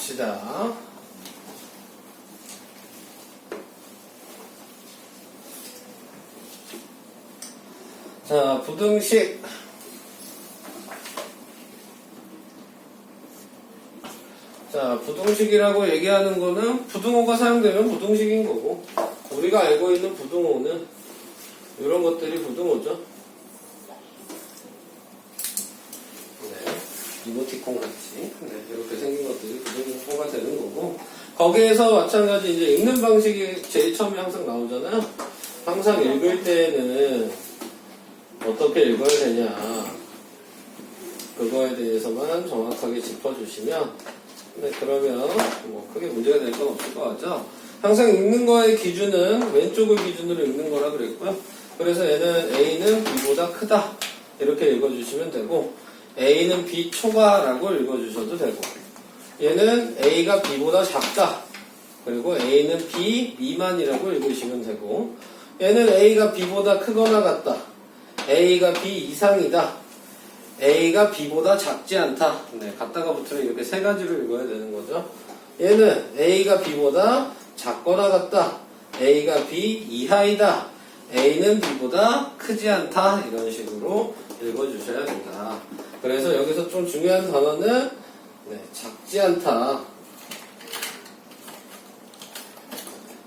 봅시다. 자, 부등식. 자, 부등식이라고 얘기하는 거는 부등호가 사용되면 부등식인 거고, 우리가 알고 있는 부등호는 이런 것들이 부등호죠. 네, 이모티콘 같이 이렇게 생긴 것들이 부등호가 되는 거고, 거기에서 마찬가지 이제 읽는 방식이 제일 처음에 항상 나오잖아요. 항상 읽을 때는 어떻게 읽어야 되냐, 그거에 대해서만 정확하게 짚어주시면, 네, 그러면 뭐 크게 문제가 될 건 없을 것 같죠. 항상 읽는 거의 기준은 왼쪽을 기준으로 읽는 거라 그랬고요. 그래서 얘는 A는 B보다 크다 이렇게 읽어주시면 되고, A는 B 초과라고 읽어주셔도 되고, 얘는 A가 B보다 작다, 그리고 A는 B 미만이라고 읽으시면 되고, 얘는 A가 B보다 크거나 같다, A가 B 이상이다, A가 B보다 작지 않다. 네, 같다가 붙으면 이렇게 세 가지로 읽어야 되는 거죠. 얘는 A가 B보다 작거나 같다, A가 B 이하이다, A는 B보다 크지 않다, 이런 식으로 읽어주셔야 된다. 그래서 여기서 좀 중요한 단어는 작지 않다,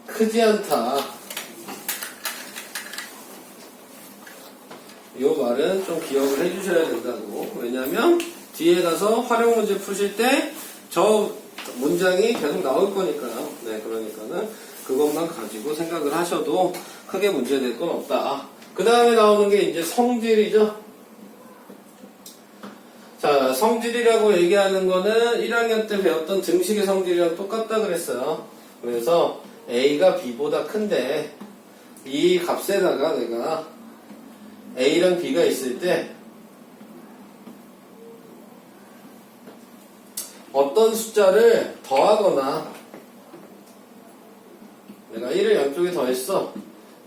크지 않다, 이 말은 좀 기억을 해주셔야 된다고. 왜냐면 뒤에 가서 활용 문제 푸실 때 저 문장이 계속 나올 거니까요. 네, 그러니까는 그것만 가지고 생각을 하셔도 크게 문제될 건 없다. 그 다음에 나오는 게 이제 성질이죠. 자, 성질이라고 얘기하는 거는 1학년 때 배웠던 등식의 성질이랑 똑같다 그랬어요. 그래서 A가 B보다 큰데 이 값에다가 내가 A랑 B가 있을 때 어떤 숫자를 더하거나, 내가 1을 양쪽에 더했어.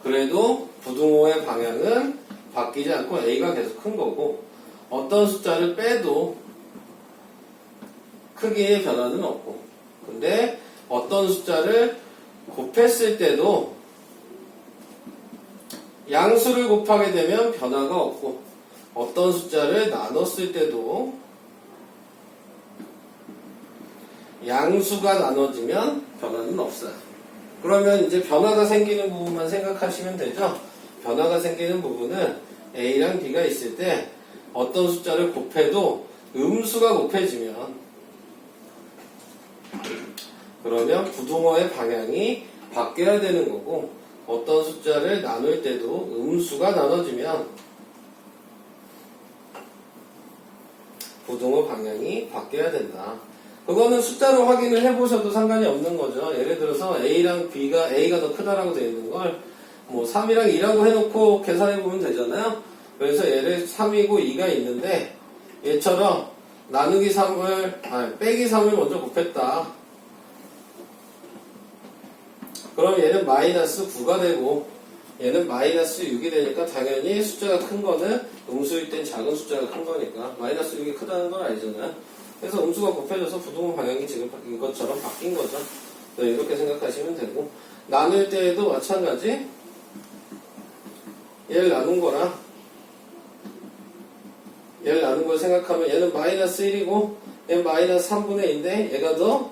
그래도 부등호의 방향은 바뀌지 않고 A가 계속 큰 거고, 어떤 숫자를 빼도 크기의 변화는 없고, 근데 어떤 숫자를 곱했을 때도 양수를 곱하게 되면 변화가 없고, 어떤 숫자를 나눴을 때도 양수가 나눠지면 변화는 없어요. 그러면 이제 변화가 생기는 부분만 생각하시면 되죠. 변화가 생기는 부분은 A랑 B가 있을 때 어떤 숫자를 곱해도 음수가 곱해지면, 그러면 부등호의 방향이 바뀌어야 되는 거고, 어떤 숫자를 나눌 때도 음수가 나눠지면 부등호 방향이 바뀌어야 된다. 그거는 숫자로 확인을 해보셔도 상관이 없는 거죠. 예를 들어서 A랑 B가 A가 더 크다라고 되어 있는 걸 뭐 3이랑 2라고 해놓고 계산해보면 되잖아요. 그래서 얘를 3이고 2가 있는데, 얘처럼 나누기 3을 빼기 3을 먼저 곱했다. 그럼 얘는 마이너스 9가 되고 얘는 마이너스 6이 되니까 당연히 숫자가 큰 거는 음수일 땐 작은 숫자가 큰 거니까 마이너스 6이 크다는 건 알잖아요. 그래서 음수가 곱해져서 부등호 방향이 지금 이것처럼 바뀐 거죠. 네, 이렇게 생각하시면 되고, 나눌 때에도 마찬가지, 얘를 나눈 거랑 얘를 나눈 걸 생각하면 얘는 마이너스 1이고 얘는 마이너스 3분의 2인데 얘가 더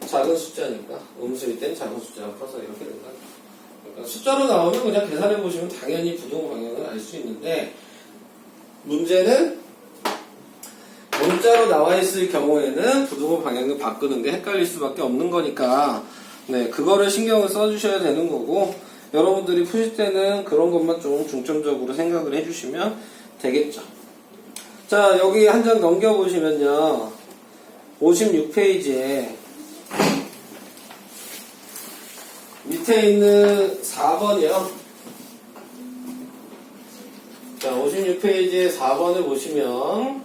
작은 숫자니까 음수일 땐 작은 숫자가 커서 이렇게 된다. 그러니까 숫자로 나오면 그냥 계산해 보시면 당연히 부등호 방향을 알 수 있는데, 문제는 문자로 나와 있을 경우에는 부등호 방향을 바꾸는 게 헷갈릴 수밖에 없는 거니까, 네, 그거를 신경을 써주셔야 되는 거고, 여러분들이 푸실 때는 그런 것만 좀 중점적으로 생각을 해주시면 되겠죠. 자, 여기 한 장 넘겨보시면요, 56페이지에 밑에 있는 4번이요. 자, 56페이지에 4번을 보시면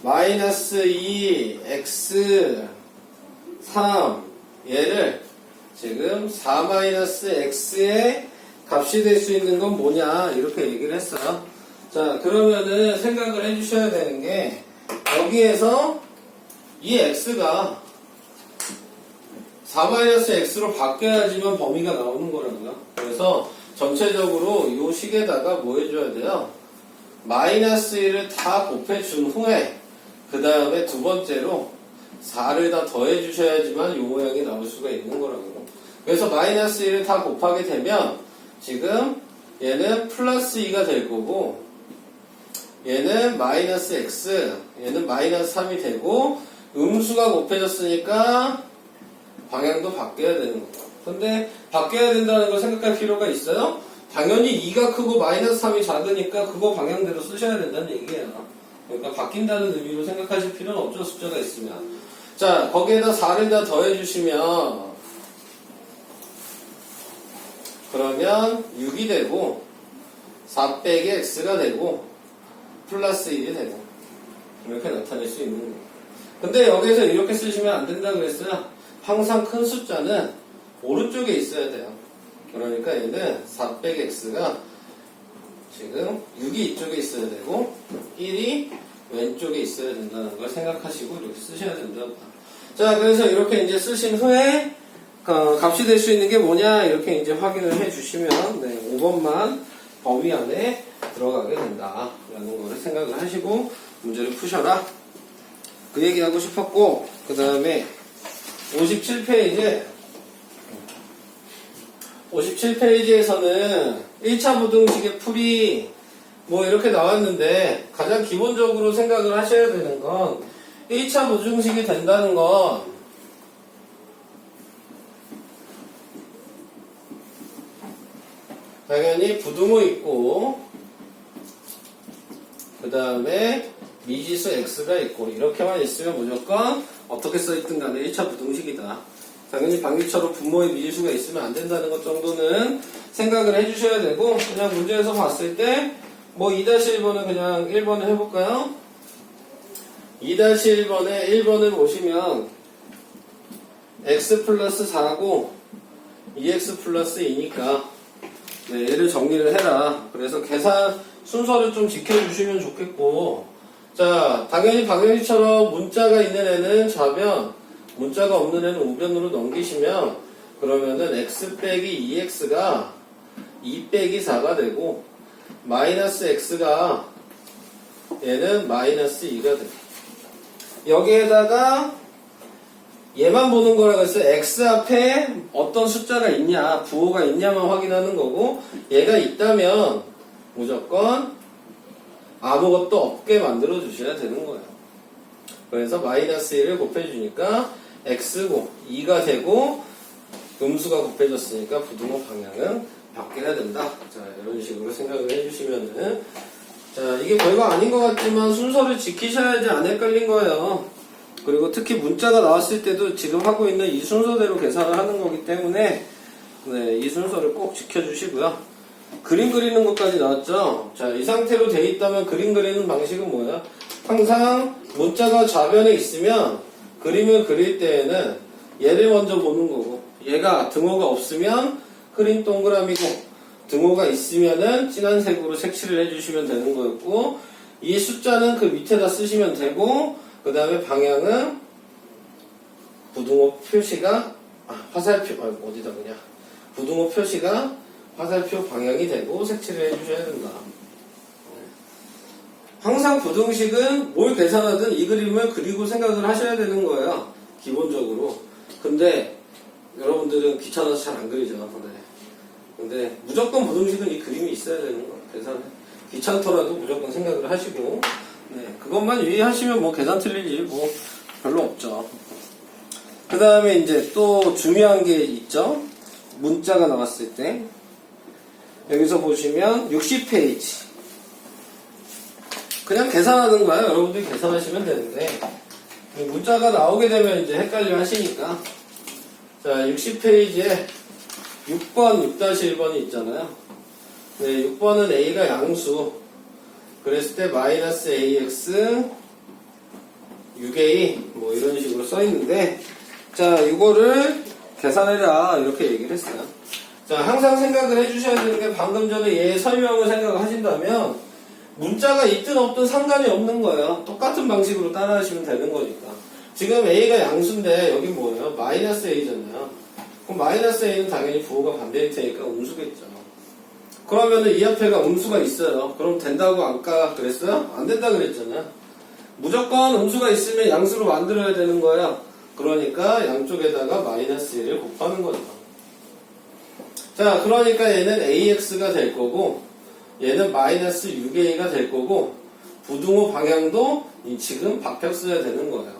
마이너스 2 x 3 얘를 지금 4-x의 값이 될 수 있는 건 뭐냐 이렇게 얘기를 했어요. 자, 그러면은 생각을 해주셔야 되는 게, 여기에서 이 x가 4-x로 바뀌어야지만 범위가 나오는 거라고요. 그래서 전체적으로 이 식에다가 뭐 해줘야 돼요? 마이너스 1을 다 곱해준 후에 그 다음에 두 번째로 4를 다 더해 주셔야지만 이 모양이 나올 수가 있는 거라고. 그래서 마이너스 1을 다 곱하게 되면 지금 얘는 플러스 2가 될 거고 얘는 마이너스 x, 얘는 마이너스 3이 되고 음수가 곱해졌으니까 방향도 바뀌어야 되는 거고. 근데 바뀌어야 된다는 걸 생각할 필요가 있어요? 당연히 2가 크고 마이너스 3이 작으니까 그거 방향대로 쓰셔야 된다는 얘기예요. 그러니까 바뀐다는 의미로 생각하실 필요는 없죠. 숫자가 있으면. 자, 거기에다 4를 다 더해주시면 그러면 6이 되고 4 빼기 x가 되고 플러스 1이 되고 이렇게 나타낼 수 있는 거예요. 근데 여기서 이렇게 쓰시면 안 된다 그랬어요. 항상 큰 숫자는 오른쪽에 있어야 돼요. 그러니까 얘는 4 빼기 x가 지금 6이 이쪽에 있어야 되고 1이 왼쪽에 있어야 된다는 걸 생각하시고 이렇게 쓰셔야 된다고. 자, 그래서 이렇게 이제 쓰신 후에 값이 될 수 있는 게 뭐냐 이렇게 이제 확인을 해주시면 5번만 범위 안에 들어가게 된다라는 거를 생각을 하시고 문제를 푸셔라. 그 얘기하고 싶었고 그 다음에 57페이지에서는 1차 부등식의 풀이 뭐 이렇게 나왔는데 가장 기본적으로 생각을 하셔야 되는 건 1차 부등식이 된다는 건 당연히 부등호 있고 그 다음에 미지수 x가 있고 이렇게만 있으면 무조건 어떻게 써있든 간에 1차 부등식이다. 당연히 방위처럼 분모에 미지수가 있으면 안 된다는 것 정도는 생각을 해주셔야 되고 그냥 문제에서 봤을 때 뭐 2-1번은 그냥 1번을 해볼까요? 2-1번에 1번을 보시면 x 플러스 4고 2x 플러스 2니까 얘를 정리를 해라. 그래서 계산 순서를 좀 지켜주시면 좋겠고 자 당연히 방정식처럼 문자가 있는 애는 좌변 문자가 없는 애는 우변으로 넘기시면 그러면은 x 빼기 2x가 2 빼기 4가 되고 마이너스 x가 얘는 마이너스 2가 돼. 여기에다가 얘만 보는 거라고 해서 x 앞에 어떤 숫자가 있냐 부호가 있냐만 확인하는 거고 얘가 있다면 무조건 아무것도 없게 만들어 주셔야 되는 거예요. 그래서 마이너스 1을 곱해주니까 x고 2가 되고 음수가 곱해졌으니까 부등호 방향은 바뀌어야 된다. 자, 이런 식으로 생각을 해주시면은 자, 이게 별거 아닌 것 같지만 순서를 지키셔야지 안 헷갈린 거예요. 그리고 특히 문자가 나왔을 때도 지금 하고 있는 이 순서대로 계산을 하는 거기 때문에 이 순서를 꼭 지켜주시고요. 그림 그리는 것까지 나왔죠. 자, 이 상태로 돼 있다면 그림 그리는 방식은 뭐야? 항상 문자가 좌변에 있으면 그림을 그릴 때에는 얘를 먼저 보는 거고 얘가 등호가 없으면 그림 동그라미고 등호가 있으면은 진한 색으로 색칠을 해주시면 되는 거였고 이 숫자는 그 밑에다 쓰시면 되고 그 다음에 방향은 부등호 표시가 화살표 어디다 그냥 부등호 표시가 화살표 방향이 되고 색칠을 해주셔야 된다. 항상 부등식은 뭘 계산하든 이 그림을 그리고 생각을 하셔야 되는 거예요. 기본적으로. 근데 여러분들은 귀찮아서 잘 안 그리죠. 근데 무조건 부등식은 이 그림이 있어야 되는 거예요. 계산 귀찮더라도 무조건 생각을 하시고 그것만 유의하시면 뭐 계산 틀릴 일 뭐 별로 없죠. 그 다음에 이제 또 중요한 게 있죠. 문자가 나왔을 때 여기서 보시면 60페이지 그냥 계산하는 거예요. 여러분들이 계산하시면 되는데 문자가 나오게 되면 이제 헷갈려 하시니까 자 60페이지에 6번 6-1번이 있잖아요. 6번은 a가 양수 그랬을 때 마이너스 ax 6a 뭐 이런 식으로 써 있는데 자 이거를 계산해라 이렇게 얘기를 했어요. 자 항상 생각을 해주셔야 되는 게 방금 전에 얘 설명을 생각을 하신다면 문자가 있든 없든 상관이 없는 거예요. 똑같은 방식으로 따라 하시면 되는 거니까. 지금 A가 양수인데 여기 뭐예요? 마이너스 A잖아요. 그럼 마이너스 A는 당연히 부호가 반대일 테니까 음수겠죠. 그러면은 이 앞에가 음수가 있어요. 그럼 된다고 아까 그랬어요? 안 된다 그랬잖아. 무조건 음수가 있으면 양수로 만들어야 되는 거야. 그러니까 양쪽에다가 마이너스 1을 곱하는 거죠. 자, 그러니까 얘는 AX가 될 거고 얘는 마이너스 6A가 될 거고 부등호 방향도 지금 바뀌었어야 되는 거예요.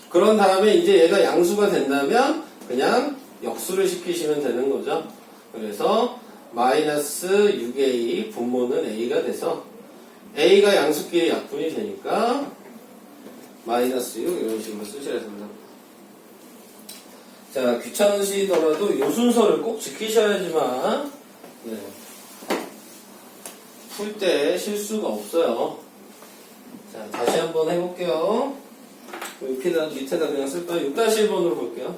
그런 다음에 이제 얘가 양수가 된다면 그냥 역수를 시키시면 되는 거죠. 그래서 마이너스 6A 분모는 A가 돼서 A가 양수끼리 약분이 되니까 마이너스 6 이런 식으로 쓰셔야 됩니다. 자, 귀찮으시더라도 요 순서를 꼭 지키셔야지만 네. 풀 때 실수가 없어요. 자, 다시 한번 해볼게요. 밑에다 그냥 쓸까요? 6-1번으로 볼게요.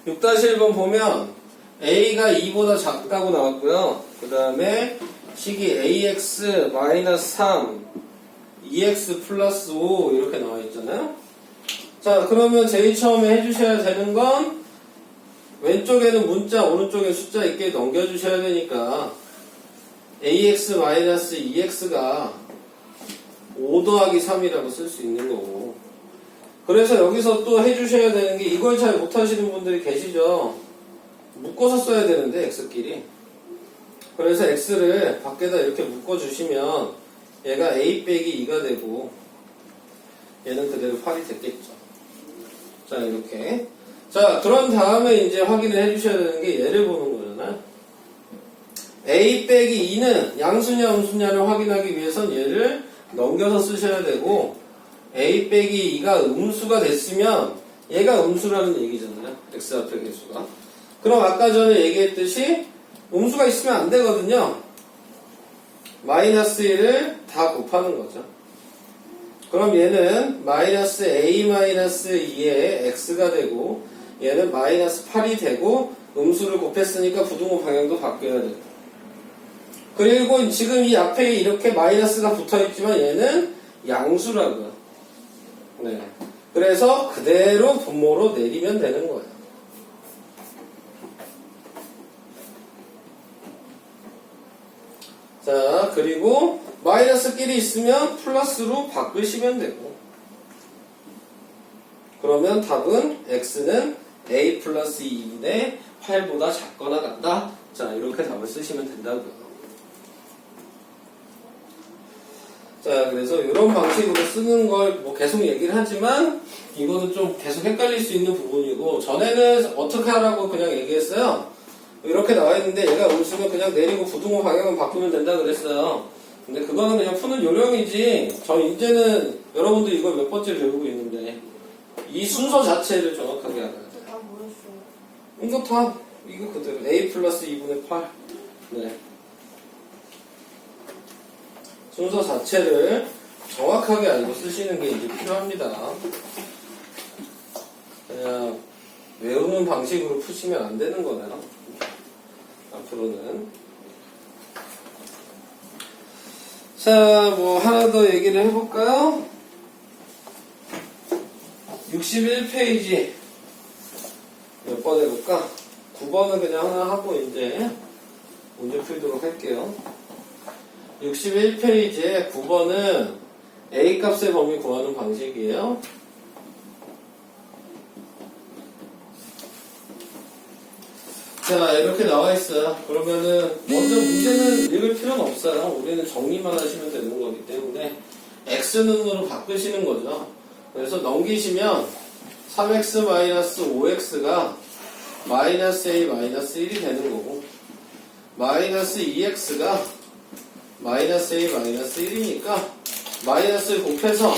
6-1번 보면 A가 2보다 작다고 나왔고요. 그 다음에 식이 AX 마이너스 3 EX 플러스 5 이렇게 나와 있잖아요. 자, 그러면 제일 처음에 해주셔야 되는 건 왼쪽에는 문자, 오른쪽에 숫자 있게 넘겨주셔야 되니까 AX 마이너스 EX가 5 더하기 3이라고 쓸 수 있는 거고. 그래서 여기서 또 해주셔야 되는 게 이걸 잘 못하시는 분들이 계시죠. 묶어서 써야 되는데 X끼리. 그래서 X를 밖에다 이렇게 묶어주시면 얘가 A 빼기 2가 되고 얘는 그대로 8이 됐겠죠. 자, 이렇게. 자, 그런 다음에 이제 확인을 해주셔야 되는 게 얘를 보는 거잖아요. A 빼기 2는 양수냐 음수냐를 확인하기 위해선 얘를 넘겨서 쓰셔야 되고 A 빼기 2가 음수가 됐으면 얘가 음수라는 얘기잖아요. X 앞에 개수가. 그럼 아까 전에 얘기했듯이 음수가 있으면 안 되거든요. 마이너스 1을 다 곱하는 거죠. 그럼 얘는 마이너스 A 마이너스 2의 X가 되고 얘는 마이너스 8이 되고 음수를 곱했으니까 부등호 방향도 바뀌어야 되고 그리고 지금 이 앞에 이렇게 마이너스가 붙어있지만 얘는 양수라고요. 네. 그래서 그대로 분모로 내리면 되는 거예요. 자, 그리고 마이너스끼리 있으면 플러스로 바꾸시면 되고 그러면 답은 X는 A 플러스 2인데 8보다 작거나 같다. 자, 이렇게 답을 쓰시면 된다고요. 자, 그래서 이런 방식으로 쓰는 걸 뭐 계속 얘기를 하지만 이거는 좀 계속 헷갈릴 수 있는 부분이고 전에는 어떻게 하라고 그냥 얘기했어요. 이렇게 나와 있는데 얘가 음수면 그냥 내리고 부등호 방향만 바꾸면 된다 그랬어요. 근데 그거는 그냥 푸는 요령이지 저 이제는 여러분들 이걸 몇 번째 배우고 있는데 이 순서 자체를 정확하게 알아야 돼요. 아, 뭐였어요? 이거 다 이거 그대로 A 플러스 2분의 8 네. 순서 자체를 정확하게 알고 쓰시는 게 이제 필요합니다. 그냥 외우는 방식으로 푸시면 안 되는 거네요. 앞으로는. 자, 뭐 하나 더 얘기를 해볼까요? 61페이지 몇 번 해볼까? 9번은 그냥 하나 하고 이제 문제 풀도록 할게요. 61페이지에 9번은 A값의 범위 구하는 방식이에요. 자, 이렇게 나와 있어요. 그러면은 먼저 문제는 읽을 필요는 없어요. 우리는 정리만 하시면 되는 거기 때문에 X는으로 바꾸시는 거죠. 그래서 넘기시면 3x-5x가 마이너스 A 마이너스 1이 되는 거고 마이너스 2x가 마이너스 A 마이너스 1이니까 마이너스를 곱해서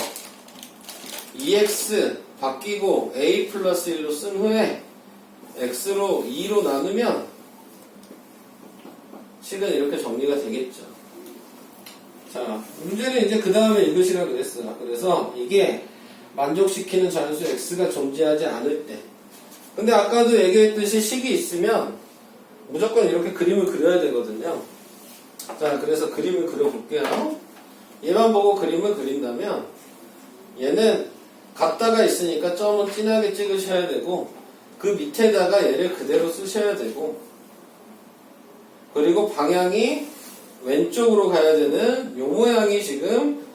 2x 바뀌고 A 플러스 1로 쓴 후에 x로 2로 나누면 식은 이렇게 정리가 되겠죠. 자, 문제는 이제 그 다음에 읽으시라고 그랬어요. 그래서 이게 만족시키는 자연수 x가 존재하지 않을 때 근데 아까도 얘기했듯이 식이 있으면 무조건 이렇게 그림을 그려야 되거든요. 자, 그래서 그림을 그려볼게요. 얘만 보고 그림을 그린다면 얘는 같다가 있으니까 점은 진하게 찍으셔야 되고, 그 밑에다가 얘를 그대로 쓰셔야 되고, 그리고 방향이 왼쪽으로 가야 되는 요 모양이 지금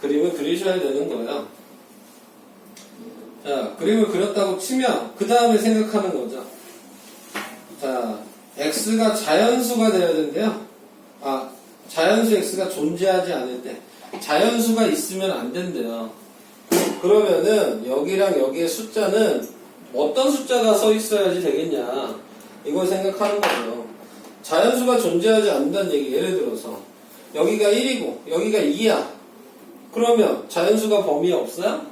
그림을 그리셔야 되는 거예요. 자, 그림을 그렸다고 치면 그 다음에 생각하는 거죠. 자, x가 자연수가 되어야 되는데요. 자연수 x가 존재하지 않을 때 자연수가 있으면 안 된대요. 그러면은 여기랑 여기의 숫자는 어떤 숫자가 서 있어야지 되겠냐, 이걸 생각하는 거죠. 자연수가 존재하지 않는다는 얘기, 예를 들어서 여기가 1이고 여기가 2야. 그러면 자연수가 범위에 없어요?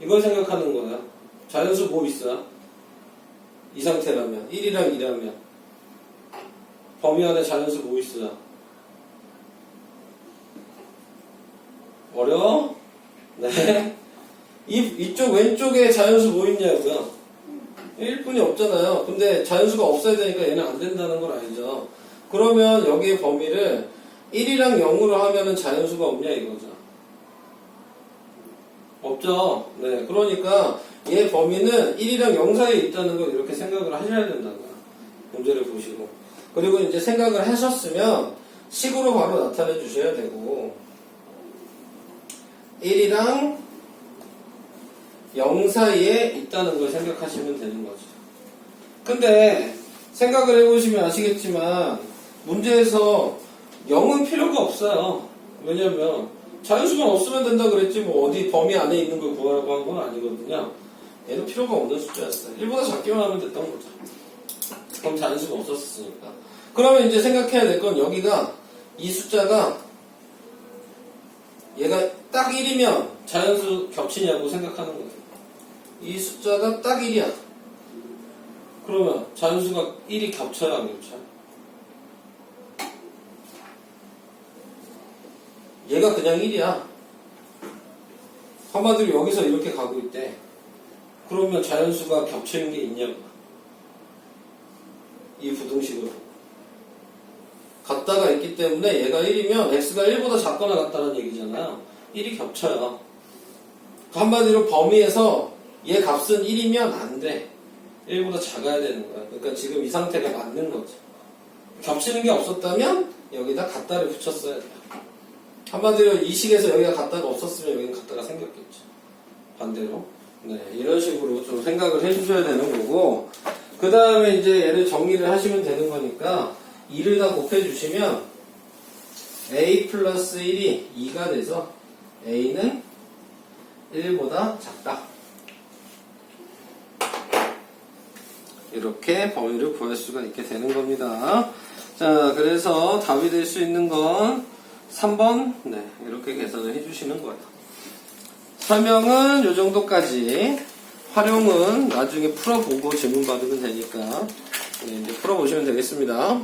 이걸 생각하는 거야. 자연수 뭐 있어요? 이 상태라면 1이랑 2라면 범위 안에 자연수 뭐 있어요? 어려워? 네. 이쪽 왼쪽에 자연수 뭐 있냐고요? 1분이 없잖아요. 근데 자연수가 없어야 되니까 얘는 안 된다는 걸 알죠. 그러면 여기에 범위를 1이랑 0으로 하면은 자연수가 없냐 이거죠. 없죠. 네. 그러니까 얘 범위는 1이랑 0 사이에 있다는 걸 이렇게 생각을 하셔야 된다는 거야. 문제를 보시고. 그리고 이제 생각을 하셨으면 식으로 바로 나타내 주셔야 되고, 1이랑 0 사이에 있다는 걸 생각하시면 되는 거죠. 근데 생각을 해보시면 아시겠지만 문제에서 0은 필요가 없어요. 왜냐면 자연수만 없으면 된다 그랬지 뭐 어디 범위 안에 있는 걸 구하라고 한 건 아니거든요. 얘는 필요가 없는 숫자였어요. 1보다 작기만 하면 됐던 거죠. 그럼 자연수가 없었으니까. 그러면 이제 생각해야 될 건 여기가 이 숫자가 얘가 딱 1이면 자연수 겹치냐고 생각하는 거예요. 이 숫자가 딱 1이야. 그러면 자연수가 1이 겹쳐야 안 겹쳐요? 얘가 그냥 1이야. 한마디로 여기서 이렇게 가고 있대. 그러면 자연수가 겹치는 게 있냐고. 이 부등식으로. 같다가 있기 때문에 얘가 1이면 x가 1보다 작거나 같다는 얘기잖아요. 1이 겹쳐요. 한마디로 범위에서 얘 값은 1이면 안 돼. 1보다 작아야 되는 거야. 그러니까 지금 이 상태가 맞는 거죠. 겹치는 게 없었다면 여기다 같다를 붙였어야 돼요. 한마디로 이 식에서 여기가 같다가 없었으면 여기는 같다가 생겼겠죠. 반대로. 네, 이런 식으로 좀 생각을 해주셔야 되는 거고, 그 다음에 이제 얘를 정리를 하시면 되는 거니까 2를 다 곱해주시면 a 플러스 1이 2가 돼서 a는 1보다 작다. 이렇게 범위를 구할 수가 있게 되는 겁니다. 자, 그래서 답이 될 수 있는 건 3번, 네, 이렇게 계산을 해주시는 거예요. 설명은 이 정도까지. 활용은 나중에 풀어보고 질문 받으면 되니까, 네, 이제 풀어보시면 되겠습니다.